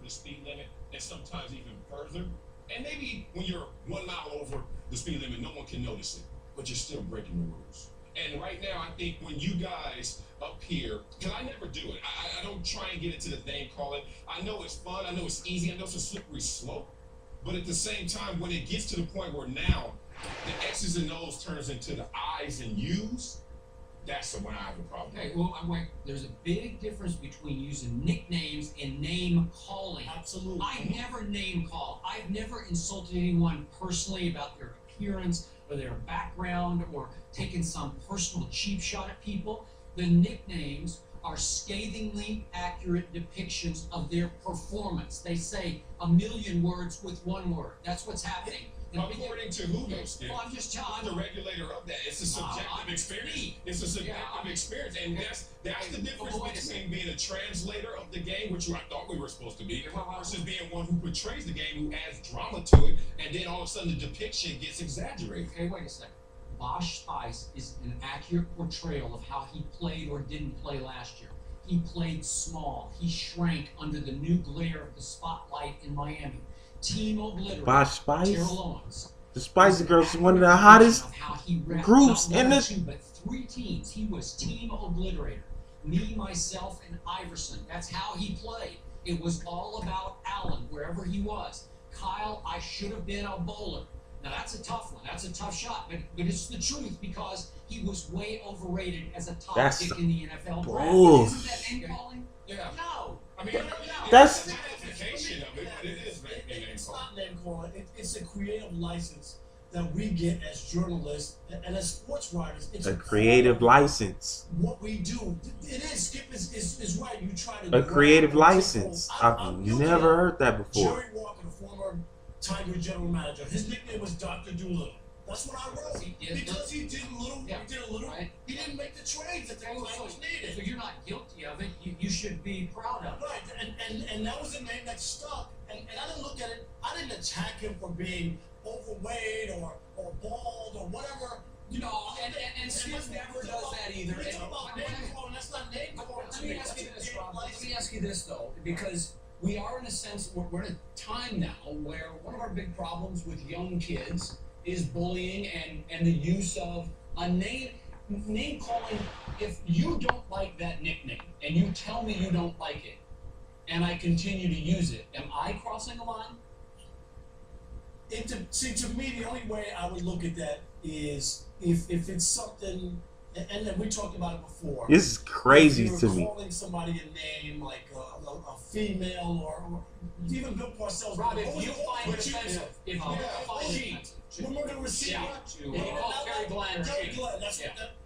the speed limit and sometimes even further. And maybe when you're 1 mile over the speed limit, no one can notice it, but you're still breaking the rules. And right now, I think when you guys up here, because I never do it, I don't try and get into the name calling. I know it's fun, I know it's easy, I know it's a slippery slope, but at the same time, when it gets to the point where now the X's and O's turns into the I's and U's, that's when I have a problem. Okay, well, wait, there's a big difference between using nicknames and name calling. Absolutely. I never name call. I've never insulted anyone personally about their appearance or their background or taken some personal cheap shot at people. The nicknames are scathingly accurate depictions of their performance. They say a million words with one word. That's what's happening. According to who though, Skip? Well, I'm just telling the regulator of that. It's a subjective experience. It's a subjective experience, and that's the difference between being a translator of the game, which I thought we were supposed to be, versus being one who portrays the game, who adds drama to it, and then all of a sudden the depiction gets exaggerated. Okay, wait a second. Bosch Spice is an accurate portrayal of how he played or didn't play last year. He played small. He shrank under the new glare of the spotlight in Miami. Team Obliterator. Bosch Spice? Terrell Owens. The Spice Girls is one of the hottest groups in this. But 3 teams. He was Team Obliterator. Me, myself, and Iverson. That's how he played. It was all about Allen, wherever he was. Kyle, I should have been a bowler. Now that's a tough one. That's a tough shot, but it's the truth because he was way overrated as a top pick in the NFL draft. Isn't that name calling? Yeah. No. I mean, that's the identification of it, but it is name It's calling. not name calling. It's a creative license that we get as journalists and as sports writers. It's a creative license. What we do, it is. Skip is right. You try to a creative license. I've never heard that before. Jerry Walker, the former Tiger general manager, his nickname was Dr. Doolittle. That's what I wrote. Because he did a little. Yeah. He did a little. Right. He didn't make the trades that the players needed. So you're not guilty of it. You should be proud of it. Right, and that was a name that stuck. And I didn't look at it. I didn't attack him for being overweight or bald or whatever. You know, and Skip never does that either. It's about name calling. That's not name calling. Let me ask you this, Rob. Let me ask you this though, because we are in a sense we're in a time now where one of our big problems with young kids is bullying and the use of a name calling. If you don't like that nickname and you tell me you don't like it and I continue to use it, am I crossing a line? See, to me, the only way I would look at that is if it's something, and then we talked about it before. This is crazy to me. Calling somebody a name like a female or even Bill Parcells. Rob, if you find it offensive, if you find it offensive. When we're going to receive Terry Glenn.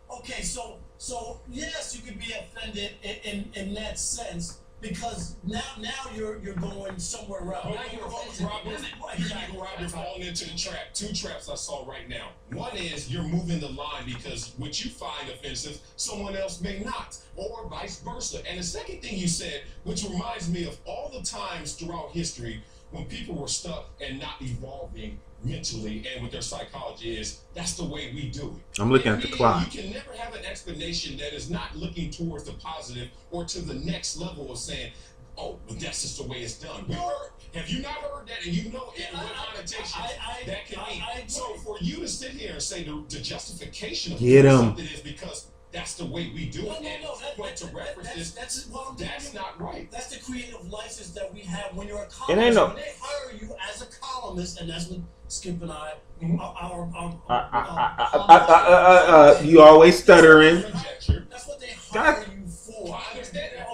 Okay, so yes, you could be offended in that sense because now you're going somewhere else. Now you're falling into the trap. 2 traps I saw right now. One is you're moving the line because what you find offensive, someone else may not, or vice versa. And the second thing you said, which reminds me of all the times throughout history when people were stuck and not evolving mentally and with their psychology, is that's the way we do it. I'm looking at the clock. You can never have an explanation that is not looking towards the positive or to the next level of saying, oh, but that's just the way it's done. Have you not heard that? And you know it, what connotation that can mean. So for you to sit here and say the justification of something is because that's the way we do it, and point to references, that's not right. That's the creative license that we have when you're a columnist. It ain't no. When they hire you as a columnist, and that's what Skip and I, you always stuttering. That's what they hire you for. I understand that.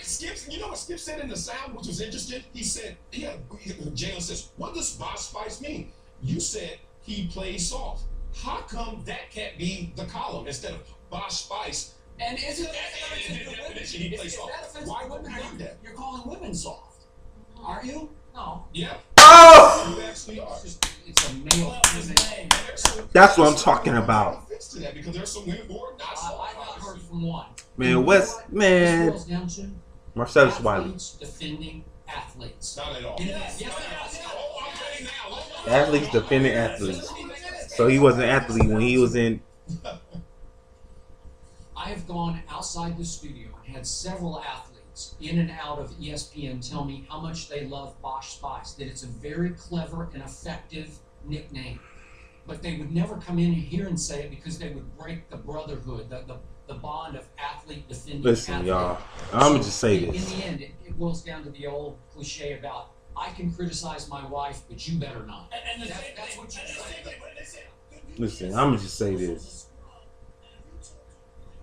Skip, you know what Skip said in the sound, which was interesting? He said, Jalen says, what does Bosch Spice mean? You said he plays soft. How come that can't be the column instead of Bosch Spice? And isn't that definition he plays soft? Why would we do that? You're calling women soft, are you? No. Yeah. Oh! You actually are. It's a male name. That's what I'm talking about. Because there's some women who are not soft. I've not heard from one. Man, Marcellus Wiley. Defending athletes. Not at all. Yes. Athletes defending athletes. So he was an athlete when he was in. I have gone outside the studio and had several athletes athletes in and out of ESPN tell me how much they love Bosch Spice, that it's a very clever and effective nickname. But they would never come in here and say it because they would break the brotherhood, the bond of athlete defending Listen, athlete. y'all, I'm gonna just say in this. In the end, it boils down to the old cliche about, I can criticize my wife, but you better not. And That's what you're saying. Listen, I'm gonna just say this.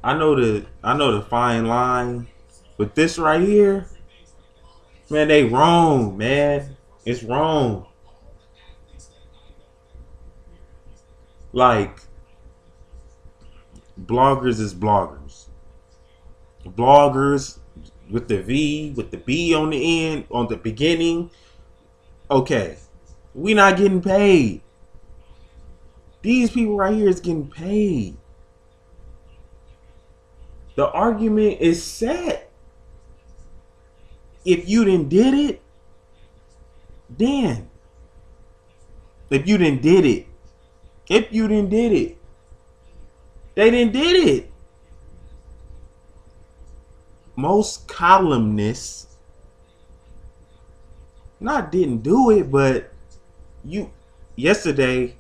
I know the fine line, but this right here, man, they wrong, man. It's wrong. Like, bloggers is bloggers. Bloggers with the V, with the B on the end, on the beginning. Okay, we not getting paid. These people right here is getting paid. The argument is set. If you didn't did it, then. If you didn't did it. If you didn't did it. They didn't did it. Most columnists not didn't do it, but yesterday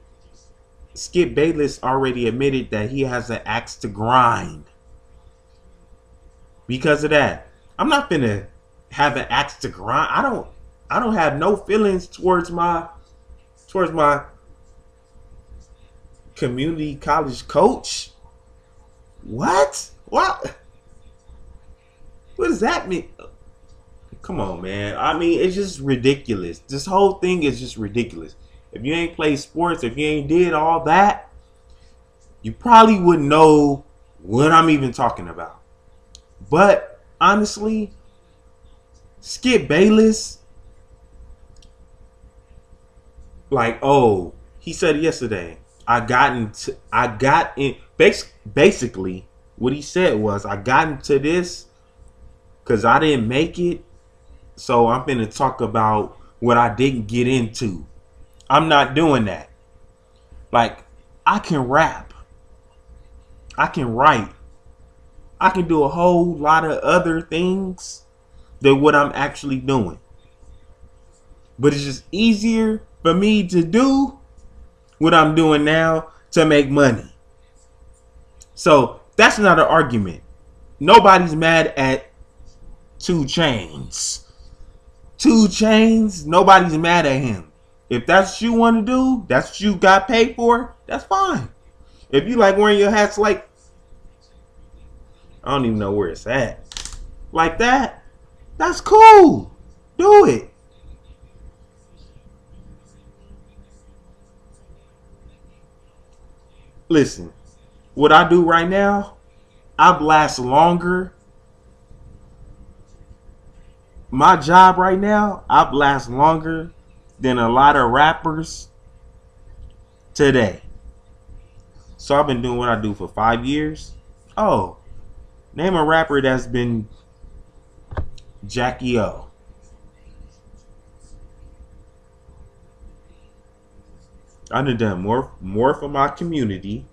Skip Bayless already admitted that he has an axe to grind. Because of that, I'm not finna have an axe to grind. I don't have no feelings towards my community college coach. What? What does that mean? Come on, man. I mean, it's just ridiculous. This whole thing is just ridiculous. If you ain't played sports, if you ain't did all that, you probably wouldn't know what I'm even talking about. But honestly, Skip Bayless, like, oh, he said yesterday, basically what he said was, I got into this because I didn't make it, so I'm going to talk about what I didn't get into. I'm not doing that. Like, I can rap. I can write. I can do a whole lot of other things than what I'm actually doing. But it's just easier for me to do what I'm doing now to make money. So that's not an argument. Nobody's mad at 2 Chainz. 2 Chainz, nobody's mad at him. If that's what you want to do, that's what you got paid for, that's fine. If you like wearing your hats like, I don't even know where it's at, like that, that's cool. Do it. Listen, what I do right now, I blast longer. My job right now, I blast longer than a lot of rappers today. So I've been doing what I do for 5 years. Oh, name a rapper that's been Jackie O. I've done more for my community,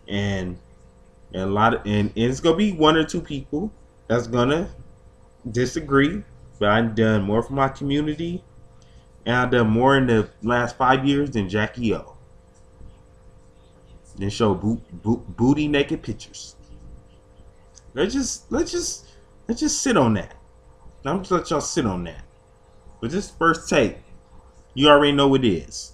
and a lot of, and it's gonna be 1 or 2 people that's gonna disagree, but I've done more for my community, and I've done more in the last 5 years than Jackie O. Then show booty naked pictures. Let's just sit on that. I'm just let y'all sit on that. But this first take, you already know what it is.